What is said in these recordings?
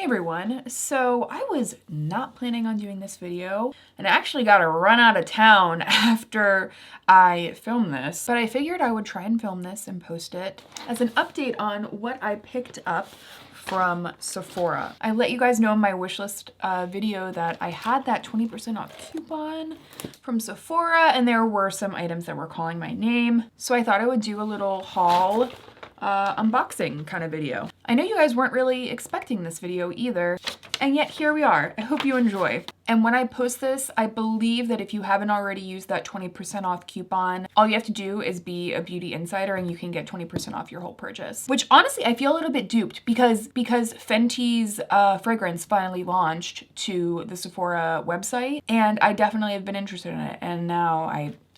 Hey everyone, so I was not planning on doing this video and I actually got to run out of town after I filmed this, but I figured I would try and film this and post it as an update on what I picked up from Sephora. I let you guys know in my wishlist video that I had that 20% off coupon from Sephora and there were some items that were calling my name. So I thought I would do a little haul unboxing kind of video. I know you guys weren't really expecting this video either, and yet here we are. I hope you enjoy. And when I post this, I believe that if you haven't already used that 20% off coupon, all you have to do is be a beauty insider and you can get 20% off your whole purchase. Which honestly, I feel a little bit duped because Fenty's fragrance finally launched to the Sephora website, and I definitely have been interested in it, and now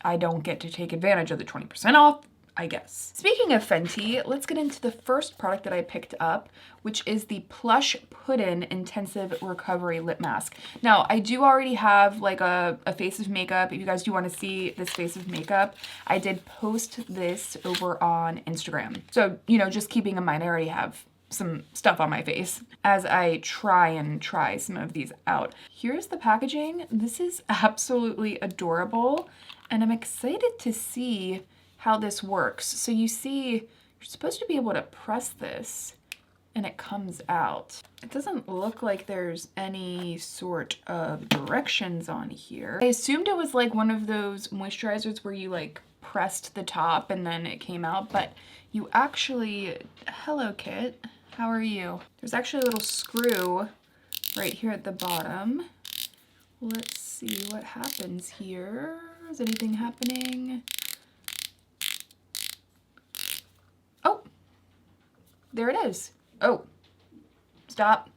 I don't get to take advantage of the 20% off, I guess. Speaking of Fenty, let's get into the first product that I picked up, which is the Plush Put-In Intensive Recovery Lip Mask. Now, I do already have like a face of makeup. If you guys do want to see this face of makeup, I did post this over on Instagram. So, you know, just keeping in mind, I already have some stuff on my face as I try some of these out. Here's the packaging. This is absolutely adorable, and I'm excited to see how this works. So you see, you're supposed to be able to press this and it comes out. It doesn't look like there's any sort of directions on here. I assumed it was like one of those moisturizers where you like pressed the top and then it came out, but you actually, hello Kit, how are you? There's actually a little screw right here at the bottom. Let's see what happens here. Is anything happening? There it is. Oh, stop.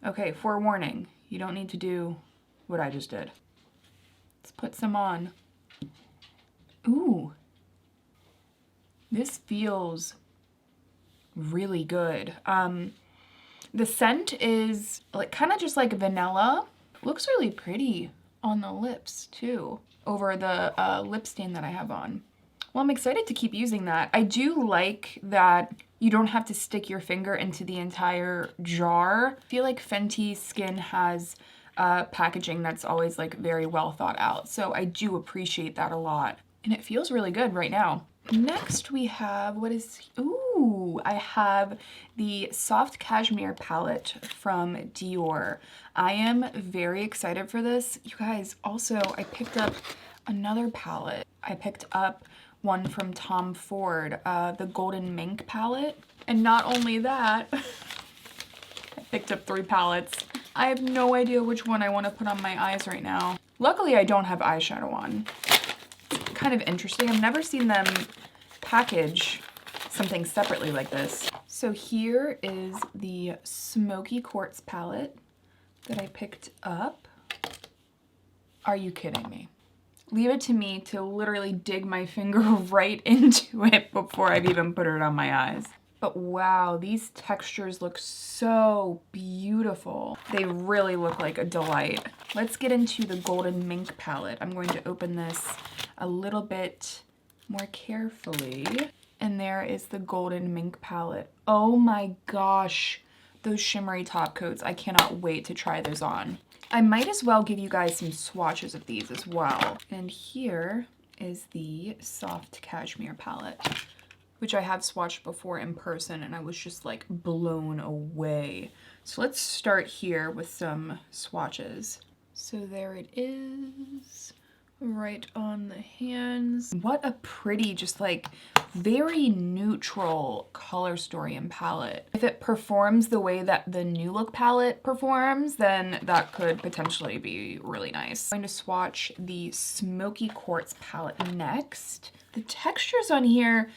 Okay, forewarning. You don't need to do what I just did. Let's put some on. Ooh. This feels really good. The scent is like kind of just like vanilla. Looks really pretty on the lips too, over the lip stain that I have on. Well, I'm excited to keep using that. I do like that you don't have to stick your finger into the entire jar. I feel like Fenty Skin has packaging that's always like very well thought out. So I do appreciate that a lot. And it feels really good right now. Next we have, I have the Soft Cashmere palette from Dior. I am very excited for this. You guys, also, I picked up another palette. I picked up one from Tom Ford, the Golden Mink palette. And not only that, I picked up 3 palettes. I have no idea which one I want to put on my eyes right now. Luckily, I don't have eyeshadow on. It's kind of interesting. I've never seen them package something separately like this. So here is the Smoky Quartz palette that I picked up. Are you kidding me? Leave it to me to literally dig my finger right into it before I've even put it on my eyes. But wow, these textures look so beautiful. They really look like a delight. Let's get into the Golden Mink palette. I'm going to open this a little bit more carefully. And there is the Golden Mink palette. Oh my gosh, those shimmery top coats. I cannot wait to try those on. I might as well give you guys some swatches of these as well. And here is the Soft Cashmere palette, which I have swatched before in person and I was just like blown away. So let's start here with some swatches. So there it is, right on the hands. What a pretty, just like very neutral color story and palette. If it performs the way that the New Look palette performs, then that could potentially be really nice. I'm going to swatch the Smoky Quartz palette next. The textures on here,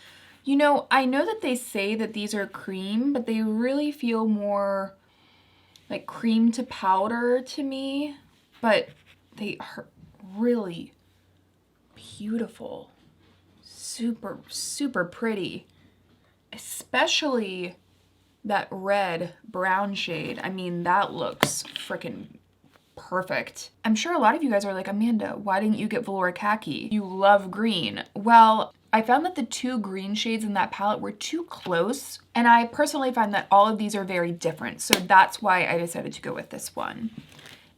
you know, I know that they say that these are cream, but they really feel more like cream to powder to me, but they are really beautiful. Super, super pretty. Especially that red brown shade. I mean, that looks freaking perfect. I'm sure a lot of you guys are like, Amanda, why didn't you get velour khaki? You love green. Well, I found that the two green shades in that palette were too close, and I personally find that all of these are very different, so that's why I decided to go with this one.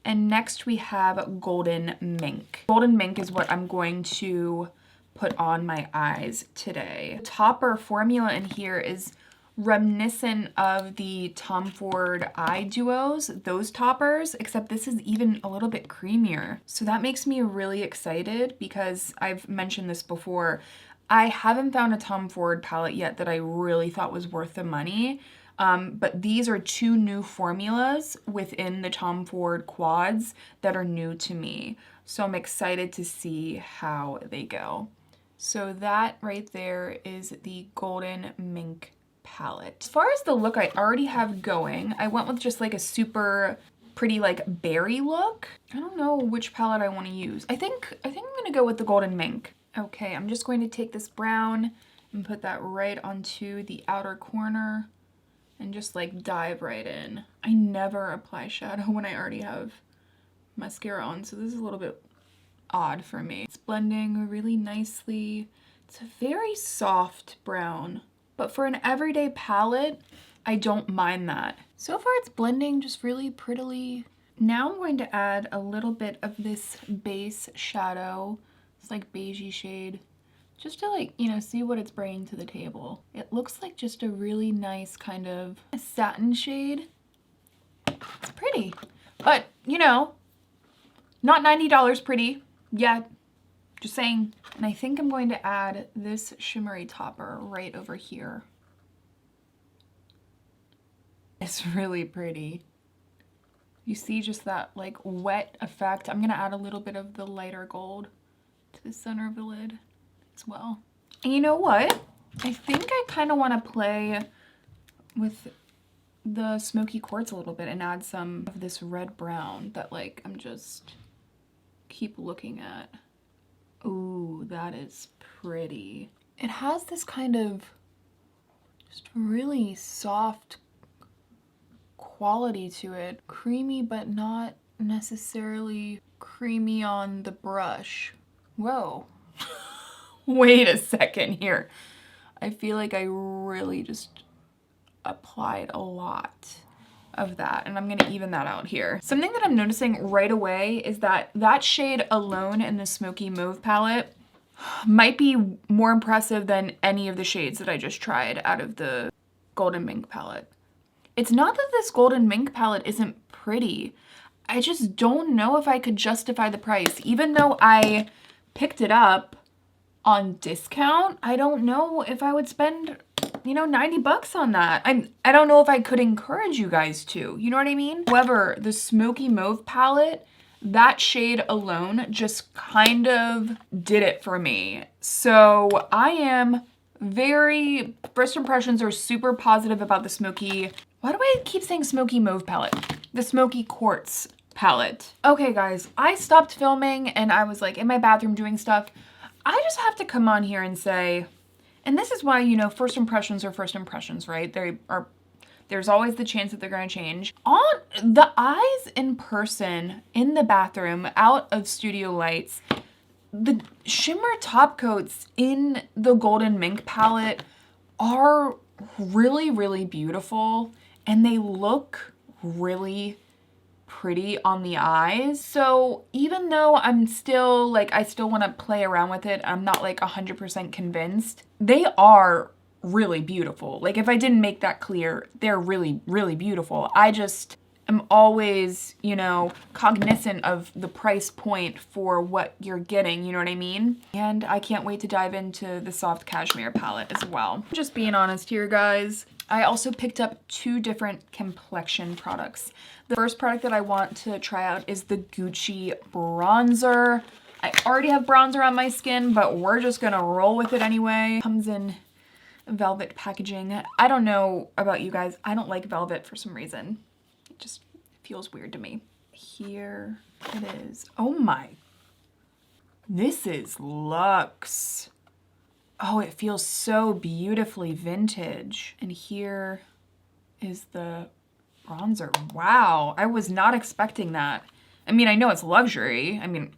And next we have Golden Mink. Golden Mink is what I'm going to put on my eyes today. The topper formula in here is reminiscent of the Tom Ford Eye Duos, those toppers, except this is even a little bit creamier. So that makes me really excited because I've mentioned this before. I haven't found a Tom Ford palette yet that I really thought was worth the money. But these are two new formulas within the Tom Ford quads that are new to me. So I'm excited to see how they go. So that right there is the Golden Mink palette. As far as the look I already have going, I went with just like a super pretty like berry look. I don't know which palette I want to use. I think I'm gonna go with the Golden Mink. Okay, I'm just going to take this brown and put that right onto the outer corner and just like dive right in. I never apply shadow when I already have mascara on, so this is a little bit odd for me. It's blending really nicely. It's a very soft brown, but for an everyday palette, I don't mind that. So far it's blending just really prettily. Now I'm going to add a little bit of this base shadow. It's like beigey shade, just to like, you know, see what it's bringing to the table. It looks like just a really nice kind of satin shade. It's pretty, but you know, not $90 pretty yet, just saying. And I think I'm going to add this shimmery topper right over here. It's really pretty. You see just that like wet effect. I'm gonna add a little bit of the lighter gold to the center of the lid as well. And you know what? I think I kind of want to play with the smoky quartz a little bit and add some of this red brown that like I'm just keep looking at. Ooh, that is pretty. It has this kind of just really soft quality to it. Creamy, but not necessarily creamy on the brush. Whoa. Wait a second here. I feel like I really just applied a lot of that, and I'm gonna even that out here. Something that I'm noticing right away is that that shade alone in the Smoky Mauve palette might be more impressive than any of the shades that I just tried out of the Golden Mink palette. It's not that this Golden Mink palette isn't pretty. I just don't know if I could justify the price. Even though I picked it up on discount, I don't know if I would spend, you know, 90 bucks on that. I don't know if I could encourage you guys to, you know what I mean? However, the Smoky Mauve palette, that shade alone just kind of did it for me. So I am very, first impressions are super positive about the Smoky, why do I keep saying Smoky Mauve palette? The Smoky Quartz palette. Okay guys, I stopped filming and I was like in my bathroom doing stuff. I just have to come on here and say, and this is why, you know, first impressions are first impressions, right? There's always the chance that they're gonna change. On the eyes in person, in the bathroom, out of studio lights, the shimmer top coats in the Golden Mink palette are really, really beautiful, and they look really pretty on the eyes. So even though I'm still like, I still want to play around with it, I'm not like 100% convinced, they are really beautiful. Like if I didn't make that clear, they're really, really beautiful. I just am always, you know, cognizant of the price point for what you're getting, you know what I mean? And I can't wait to dive into the soft cashmere palette as well. Just being honest here, guys. I also picked up 2 different complexion products. The first product that I want to try out is the Gucci bronzer. I already have bronzer on my skin, but we're just gonna roll with it anyway. Comes in velvet packaging. I don't know about you guys. I don't like velvet for some reason. It just feels weird to me. Here it is. Oh my. This is luxe. Oh, it feels so beautifully vintage. And here is the bronzer. Wow, I was not expecting that. I mean, I know it's luxury. I mean,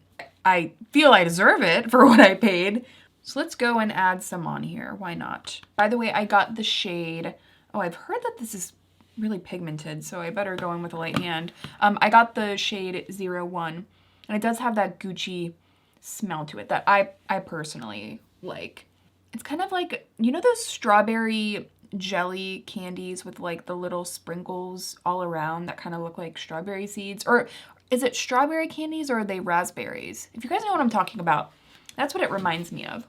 I feel I deserve it for what I paid. So let's go and add some on here. Why not? By the way, I got the shade. Oh, I've heard that this is really pigmented, so I better go in with a light hand. I got the shade 01, and it does have that Gucci smell to it that I personally like. It's kind of like, you know those strawberry jelly candies with like the little sprinkles all around that kind of look like strawberry seeds? Or is it strawberry candies or are they raspberries? If you guys know what I'm talking about, that's what it reminds me of.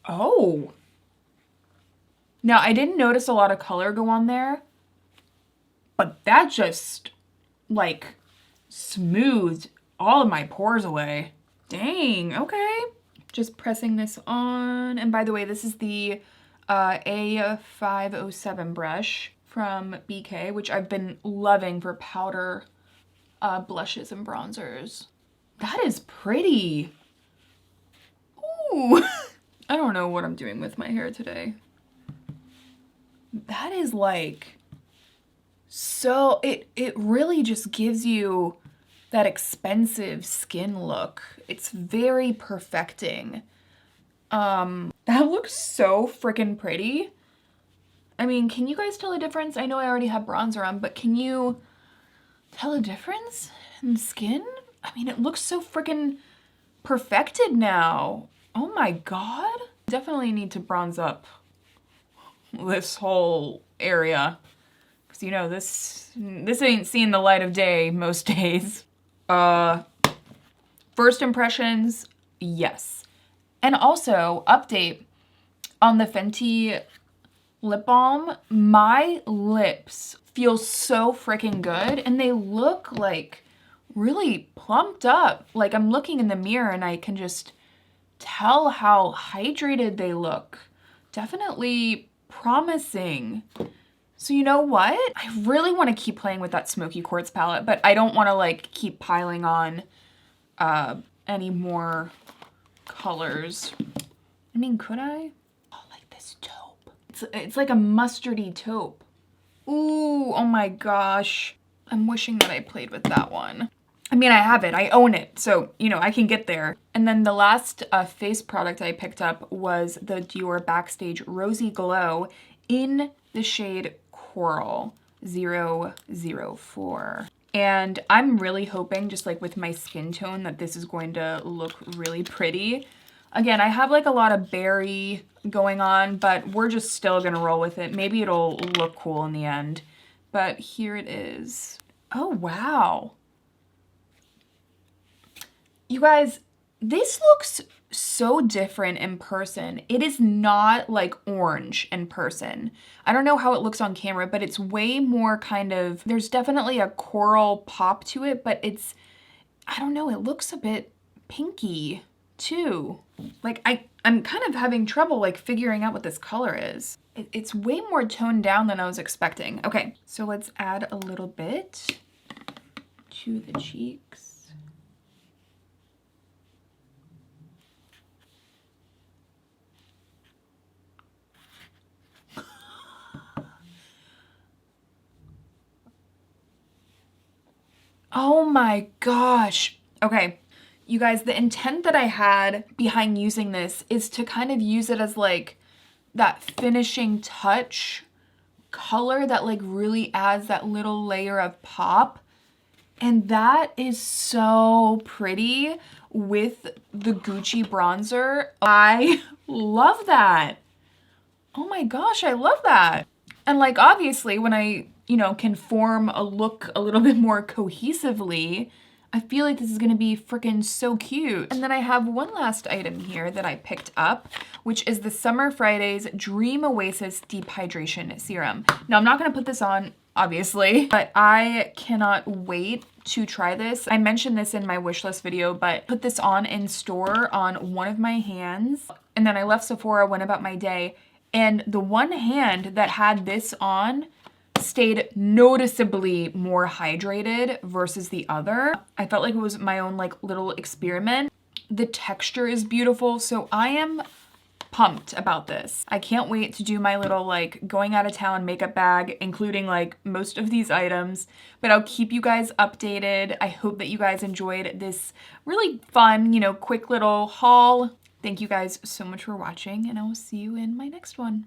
Oh. Now, I didn't notice a lot of color go on there, but that just, like, smoothed all of my pores away. Dang, okay. Just pressing this on. And by the way, this is the A507 brush from BK, which I've been loving for powder blushes and bronzers. That is pretty. Ooh. I don't know what I'm doing with my hair today. That is like, so it really just gives you that expensive skin look. It's very perfecting. That looks so freaking pretty. I mean, can you guys tell a difference? I know I already have bronzer on, but can you tell a difference in skin? I mean, it looks so freaking perfected now. Oh my God. Definitely need to bronze up this whole area. Cause you know, this ain't seeing the light of day most days. First impressions, yes. And also, update on the Fenty lip balm. My lips feel so freaking good and they look like really plumped up. Like I'm looking in the mirror and I can just tell how hydrated they look. Definitely promising. So you know what? I really want to keep playing with that Smoky Quartz palette, but I don't want to like keep piling on any more colors. I mean, could I? Oh, like this taupe. It's like a mustardy taupe. Ooh, oh my gosh. I'm wishing that I played with that one. I mean, I have it, I own it, so, you know, I can get there. And then the last face product I picked up was the Dior Backstage Rosy Glow in the shade Coral 004. And I'm really hoping, just like with my skin tone, that this is going to look really pretty. Again, I have like a lot of berry going on, but we're just still gonna roll with it. Maybe it'll look cool in the end. But here it is. Oh, wow. You guys, this looks so different in person. It is not like orange in person. I don't know how it looks on camera, but it's way more kind of, there's definitely a coral pop to it, but it's, I don't know, it looks a bit pinky too. Like I'm kind of having trouble like figuring out what this color is. It's way more toned down than I was expecting. Okay, so let's add a little bit to the cheeks. Oh my gosh. Okay, you guys, the intent that I had behind using this is to kind of use it as like that finishing touch color that like really adds that little layer of pop. And that is so pretty with the Gucci bronzer. I love that. Oh my gosh, I love that. And like, obviously when I, you know, can form a look a little bit more cohesively, I feel like this is gonna be freaking so cute. And then I have one last item here that I picked up, which is the Summer Fridays Dream Oasis Deep Hydration Serum. Now I'm not gonna put this on, obviously, but I cannot wait to try this. I mentioned this in my wish list video, but put this on in store on one of my hands. And then I left Sephora, went about my day, and the one hand that had this on stayed noticeably more hydrated versus the other. I felt like it was my own like little experiment. The texture is beautiful, so I am pumped about this. I can't wait to do my little like going out of town makeup bag, including like most of these items, but I'll keep you guys updated. I hope that you guys enjoyed this really fun, you know, quick little haul. Thank you guys so much for watching, and I will see you in my next one.